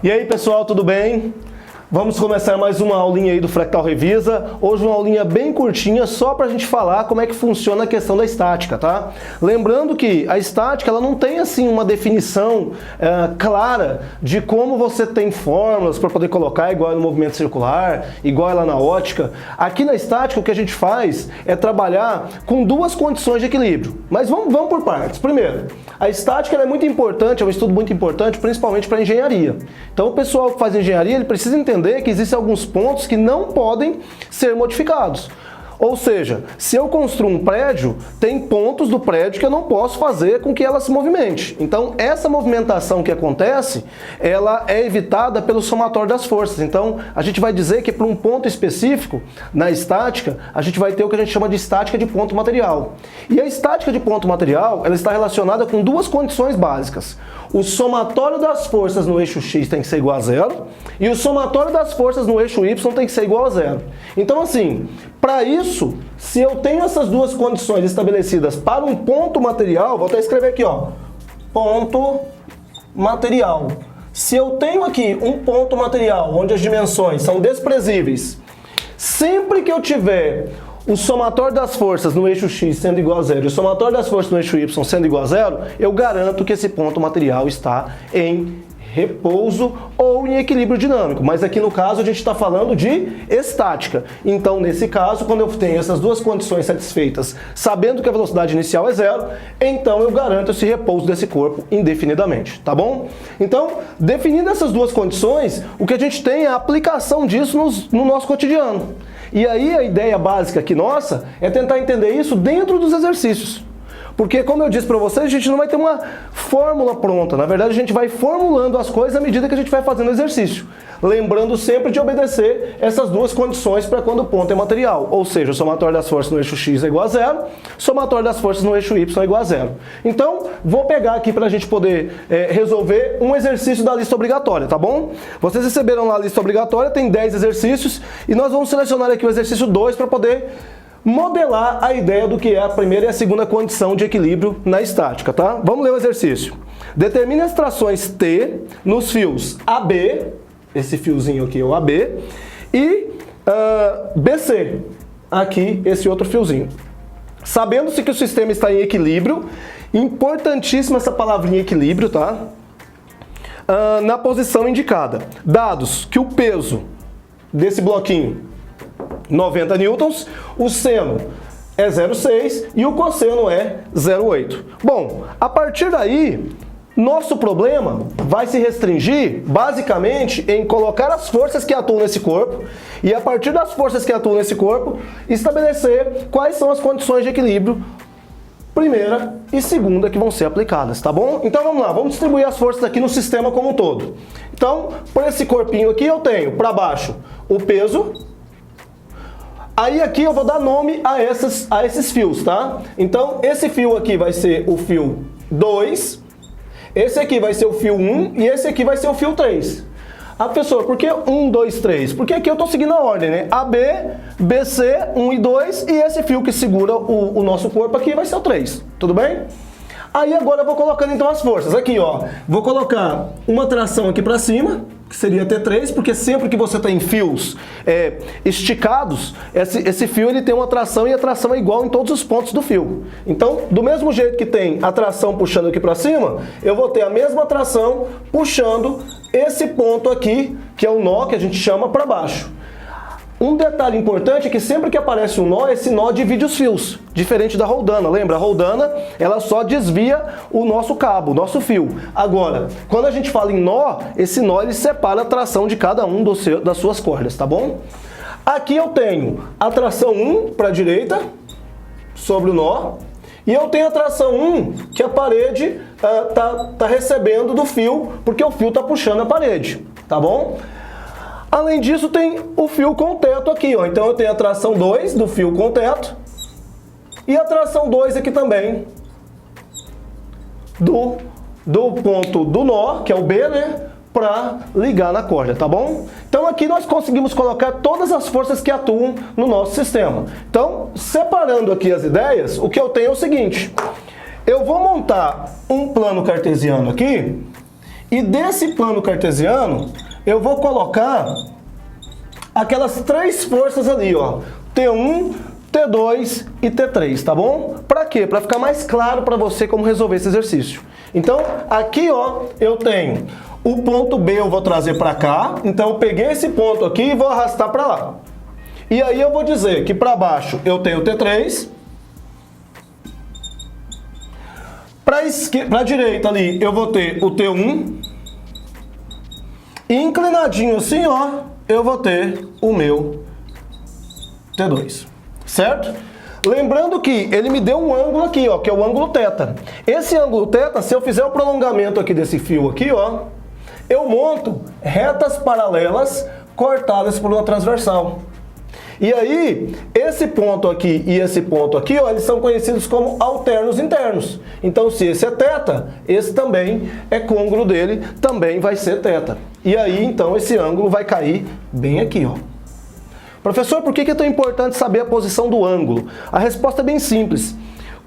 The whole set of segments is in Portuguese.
E aí pessoal, tudo bem? Vamos começar mais uma aulinha aí do Fractal Revisa. Hoje uma aulinha bem curtinha, só para a gente falar como é que funciona a questão da estática, tá? Lembrando que a estática, ela não tem assim uma definição clara de como você tem fórmulas para poder colocar igual no movimento circular, igual lá na ótica. Aqui na estática o que a gente faz é trabalhar com duas condições de equilíbrio. Mas vamos por partes. Primeiro, a estática ela é muito importante, é um estudo muito importante, principalmente para engenharia. Então o pessoal que faz engenharia, ele precisa entender que existem alguns pontos que não podem ser modificados. Ou seja, se eu construo um prédio, tem pontos do prédio que eu não posso fazer com que ela se movimente. Então, essa movimentação que acontece, ela é evitada pelo somatório das forças. Então, a gente vai dizer que para um ponto específico, na estática, a gente vai ter o que a gente chama de estática de ponto material. E a estática de ponto material, ela está relacionada com duas condições básicas. O somatório das forças no eixo X tem que ser igual a zero, e o somatório das forças no eixo Y tem que ser igual a zero. Então, assim, para isso, se eu tenho essas duas condições estabelecidas para um ponto material, vou até escrever aqui, ó, ponto material. Se eu tenho aqui um ponto material onde as dimensões são desprezíveis, sempre que eu tiver o somatório das forças no eixo X sendo igual a zero e o somatório das forças no eixo Y sendo igual a zero, eu garanto que esse ponto material está em repouso ou em equilíbrio dinâmico. Mas aqui no caso a gente está falando de estática. Então, nesse caso, quando eu tenho essas duas condições satisfeitas, sabendo que a velocidade inicial é zero, então eu garanto esse repouso desse corpo indefinidamente, tá bom? Então, definindo essas duas condições, o que a gente tem é a aplicação disso no nosso cotidiano. E aí a ideia básica aqui nossa é tentar entender isso dentro dos exercícios. Porque, como eu disse para vocês, a gente não vai ter uma fórmula pronta. Na verdade, a gente vai formulando as coisas à medida que a gente vai fazendo o exercício. Lembrando sempre de obedecer essas duas condições para quando o ponto é material. Ou seja, o somatório das forças no eixo X é igual a zero, o somatório das forças no eixo Y é igual a zero. Então, vou pegar aqui para a gente poder resolver um exercício da lista obrigatória, tá bom? Vocês receberam lá a lista obrigatória, tem 10 exercícios, e nós vamos selecionar aqui o exercício 2 para poder modelar a ideia do que é a primeira e a segunda condição de equilíbrio na estática, tá? Vamos ler o exercício. Determine as trações T nos fios AB, esse fiozinho aqui é o AB, e BC, aqui esse outro fiozinho. Sabendo-se que o sistema está em equilíbrio, importantíssima essa palavrinha equilíbrio, tá? Na posição indicada. Dados que o peso desse bloquinho 90 newtons, o seno é 0,6 e o cosseno é 0,8. Bom, a partir daí, nosso problema vai se restringir basicamente em colocar as forças que atuam nesse corpo e a partir das forças que atuam nesse corpo, estabelecer quais são as condições de equilíbrio primeira e segunda que vão ser aplicadas, tá bom? Então vamos lá, vamos distribuir as forças aqui no sistema como um todo. Então, por esse corpinho aqui eu tenho para baixo o peso. Aí aqui eu vou dar nome a esses fios, tá? Então, esse fio aqui vai ser o fio 2, esse aqui vai ser o fio 1 e esse aqui vai ser o fio 3. Ah, professor, por que 1, 2, 3? Porque aqui eu estou seguindo a ordem, né? AB, BC, 1 e 2 e esse fio que segura o nosso corpo aqui vai ser o 3, tudo bem? Aí agora eu vou colocando então as forças. Aqui, ó, vou colocar uma tração aqui para cima, que seria T3, porque sempre que você tem fios esticados, esse fio ele tem uma tração e a tração é igual em todos os pontos do fio. Então, do mesmo jeito que tem a tração puxando aqui para cima, eu vou ter a mesma tração puxando esse ponto aqui, que é o nó que a gente chama para baixo. Um detalhe importante é que sempre que aparece um nó, esse nó divide os fios, diferente da roldana. Lembra? A roldana, ela só desvia o nosso cabo, o nosso fio. Agora, quando a gente fala em nó, esse nó ele separa a tração de cada um das suas cordas, tá bom? Aqui eu tenho a tração 1 para a direita, sobre o nó, e eu tenho a tração 1 que a parede tá recebendo do fio, porque o fio está puxando a parede, tá bom? Além disso, tem o fio com teto aqui, ó. Então eu tenho a tração 2 do fio com teto e a tração 2 aqui também do ponto do nó, que é o B, né? Para ligar na corda, tá bom? Então aqui nós conseguimos colocar todas as forças que atuam no nosso sistema. Então, separando aqui as ideias, o que eu tenho é o seguinte: eu vou montar um plano cartesiano aqui E desse plano cartesiano, eu vou colocar aquelas três forças ali, ó. T1, T2 e T3, tá bom? Para quê? Para ficar mais claro para você como resolver esse exercício. Então, aqui, ó, eu tenho o ponto B, eu vou trazer para cá. Então, eu peguei esse ponto aqui e vou arrastar para lá. E aí eu vou dizer que para baixo eu tenho o T3. Para a direita ali eu vou ter o T1. E inclinadinho assim, ó, eu vou ter o meu T2. Certo? Lembrando que ele me deu um ângulo aqui, ó, que é o ângulo θ. Esse ângulo θ, se eu fizer o prolongamento aqui desse fio aqui, ó, eu monto retas paralelas cortadas por uma transversal. E aí, esse ponto aqui e esse ponto aqui, ó, eles são conhecidos como alternos internos. Então, se esse é θ, esse também é côngruo dele, também vai ser θ. E aí, então, esse ângulo vai cair bem aqui, ó. Professor, por que é tão importante saber a posição do ângulo? A resposta é bem simples.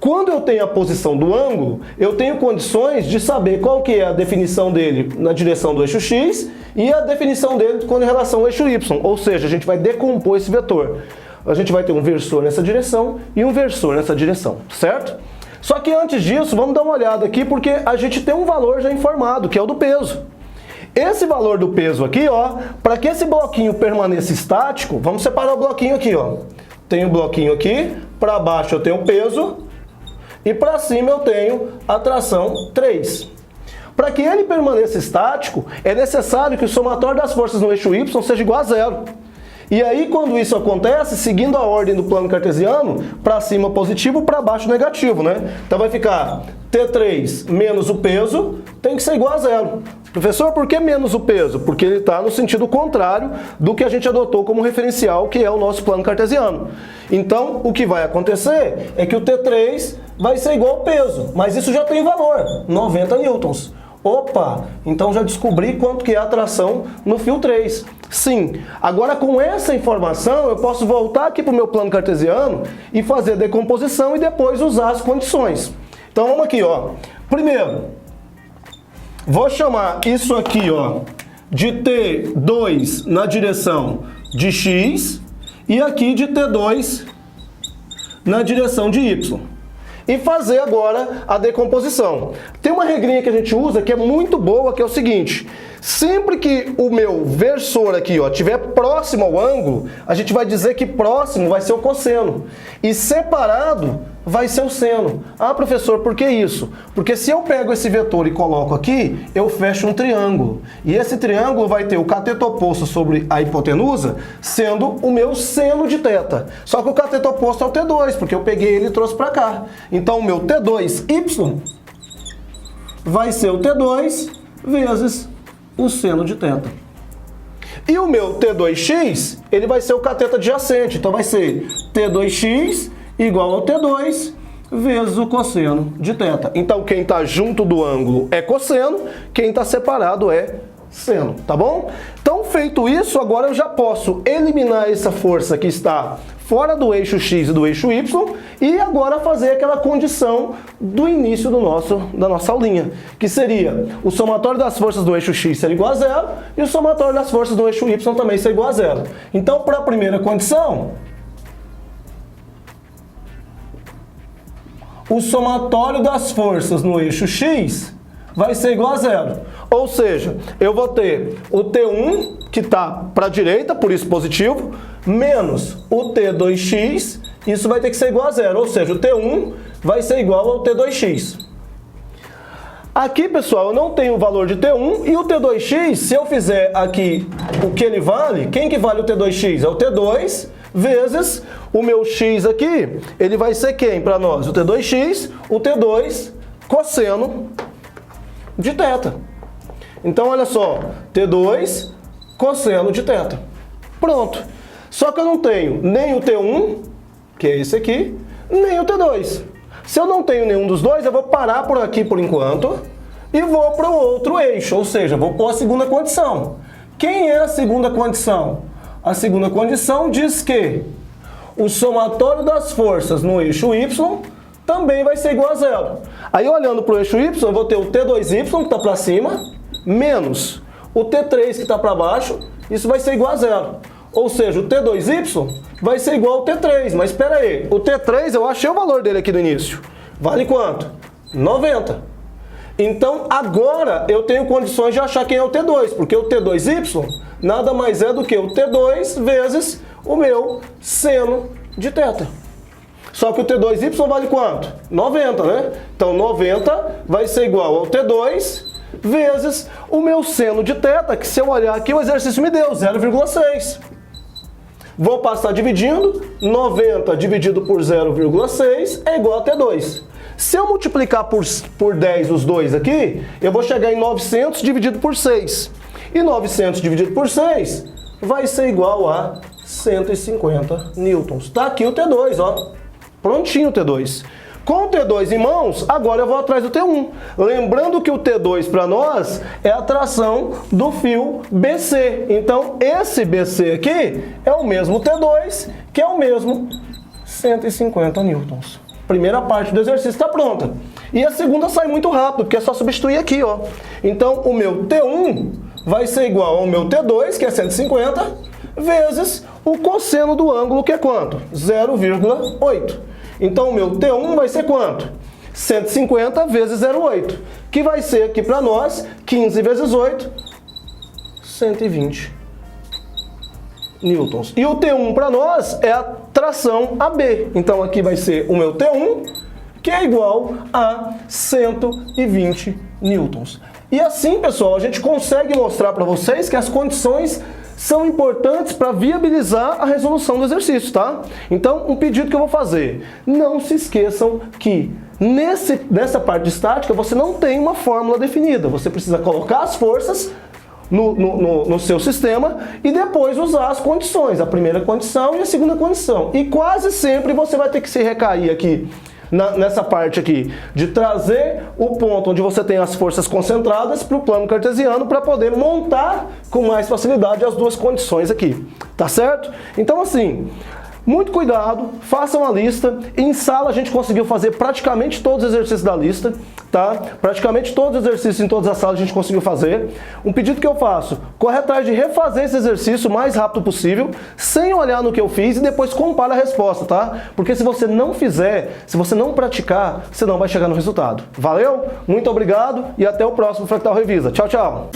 Quando eu tenho a posição do ângulo, eu tenho condições de saber qual que é a definição dele na direção do eixo x e a definição dele com relação ao eixo y. Ou seja, a gente vai decompor esse vetor. A gente vai ter um versor nessa direção e um versor nessa direção, certo? Só que antes disso, vamos dar uma olhada aqui, porque a gente tem um valor já informado, que é o do peso. Esse valor do peso aqui, ó, para que esse bloquinho permaneça estático, vamos separar o bloquinho aqui, ó. Tenho o bloquinho aqui, para baixo eu tenho o peso e para cima eu tenho a tração 3. Para que ele permaneça estático, é necessário que o somatório das forças no eixo y seja igual a 0. E aí, quando isso acontece, seguindo a ordem do plano cartesiano, para cima positivo, para baixo negativo, né? Então vai ficar T3 menos o peso tem que ser igual a 0. Professor, por que menos o peso? Porque ele está no sentido contrário do que a gente adotou como referencial, que é o nosso plano cartesiano. Então, o que vai acontecer é que o T3 vai ser igual ao peso, mas isso já tem valor, 90 newtons. Opa, então já descobri quanto que é a tração no fio 3. Sim, agora com essa informação eu posso voltar aqui para o meu plano cartesiano e fazer a decomposição e depois usar as condições. Então vamos aqui, ó. Primeiro, vou chamar isso aqui, ó, de T2 na direção de x e aqui de T2 na direção de y. E fazer agora a decomposição. Tem uma regrinha que a gente usa que é muito boa, que é o seguinte: sempre que o meu versor aqui, ó, estiver próximo ao ângulo, a gente vai dizer que próximo vai ser o cosseno e separado vai ser o seno. Ah, professor, por que isso? Porque se eu pego esse vetor e coloco aqui, eu fecho um triângulo. E esse triângulo vai ter o cateto oposto sobre a hipotenusa sendo o meu seno de θ. Só que o cateto oposto é o T2, porque eu peguei ele e trouxe para cá. Então o meu T2y vai ser o T2 vezes o seno de θ. E o meu T2x, ele vai ser o cateto adjacente. Então vai ser T2x igual ao T2 vezes o cosseno de θ. Então, quem está junto do ângulo é cosseno, quem está separado é seno, tá bom? Então, feito isso, agora eu já posso eliminar essa força que está fora do eixo x e do eixo y e agora fazer aquela condição do início da nossa aulinha, que seria o somatório das forças do eixo x ser igual a 0 e o somatório das forças do eixo y também ser igual a 0. Então, para a primeira condição, o somatório das forças no eixo x vai ser igual a 0. Ou seja, eu vou ter o T1, que está para a direita, por isso positivo, menos o T2x, isso vai ter que ser igual a 0. Ou seja, o T1 vai ser igual ao T2x. Aqui, pessoal, eu não tenho o valor de T1 e o T2x, se eu fizer aqui o que ele vale, quem que vale o T2x? É o T2 vezes o meu x aqui, ele vai ser quem para nós? O T2x, o T2 cosseno de θ. Então, olha só, T2 cosseno de θ. Pronto. Só que eu não tenho nem o T1, que é esse aqui, nem o T2. Se eu não tenho nenhum dos dois, eu vou parar por aqui por enquanto e vou para o outro eixo, ou seja, vou pôr a segunda condição. Quem é a segunda condição? A segunda condição diz que o somatório das forças no eixo y também vai ser igual a 0. Aí, olhando para o eixo y, eu vou ter o T2y, que está para cima, menos o T3 que está para baixo, isso vai ser igual a zero. Ou seja, o T2Y vai ser igual ao T3. Mas espera aí, o T3 eu achei o valor dele aqui no início. Vale quanto? 90. Então agora eu tenho condições de achar quem é o T2, porque o T2Y nada mais é do que o T2 vezes o meu seno de θ. Só que o T2Y vale quanto? 90, né? Então 90 vai ser igual ao T2 vezes o meu seno de θ, que se eu olhar aqui o exercício me deu 0,6. Vou passar dividindo, 90 dividido por 0,6 é igual a T2. Se eu multiplicar por 10 os dois aqui, eu vou chegar em 900 dividido por 6. E 900 dividido por 6 vai ser igual a 150 newtons. Tá aqui o T2, ó. Prontinho o T2. Com o T2 em mãos, agora eu vou atrás do T1. Lembrando que o T2 para nós é a tração do fio BC. Então, esse BC aqui é o mesmo T2, que é o mesmo 150 newtons. Primeira parte do exercício está pronta. E a segunda sai muito rápido, porque é só substituir aqui, ó. Então, o meu T1 vai ser igual ao meu T2, que é 150, vezes o cosseno do ângulo, que é quanto? 0,8. Então, o meu T1 vai ser quanto? 150 vezes 0,8, que vai ser aqui para nós, 15 vezes 8, 120 newtons. E o T1 para nós é a tração AB. Então aqui vai ser o meu T1, que é igual a 120 newtons. E assim, pessoal, a gente consegue mostrar para vocês que as condições são importantes para viabilizar a resolução do exercício, tá? Então, um pedido que eu vou fazer. Não se esqueçam que nessa parte de estática você não tem uma fórmula definida. Você precisa colocar as forças no seu sistema e depois usar as condições, a primeira condição e a segunda condição. E quase sempre você vai ter que se recair aqui nessa parte aqui, de trazer o ponto onde você tem as forças concentradas para o plano cartesiano para poder montar com mais facilidade as duas condições aqui, tá certo? Então assim, muito cuidado, façam a lista. Em sala a gente conseguiu fazer praticamente todos os exercícios da lista, tá? Praticamente todos os exercícios em todas as salas a gente conseguiu fazer. Um pedido que eu faço, corre atrás de refazer esse exercício o mais rápido possível, sem olhar no que eu fiz e depois compara a resposta, tá? Porque se você não fizer, se você não praticar, você não vai chegar no resultado. Valeu? Muito obrigado e até o próximo Fractal Revisa. Tchau, tchau!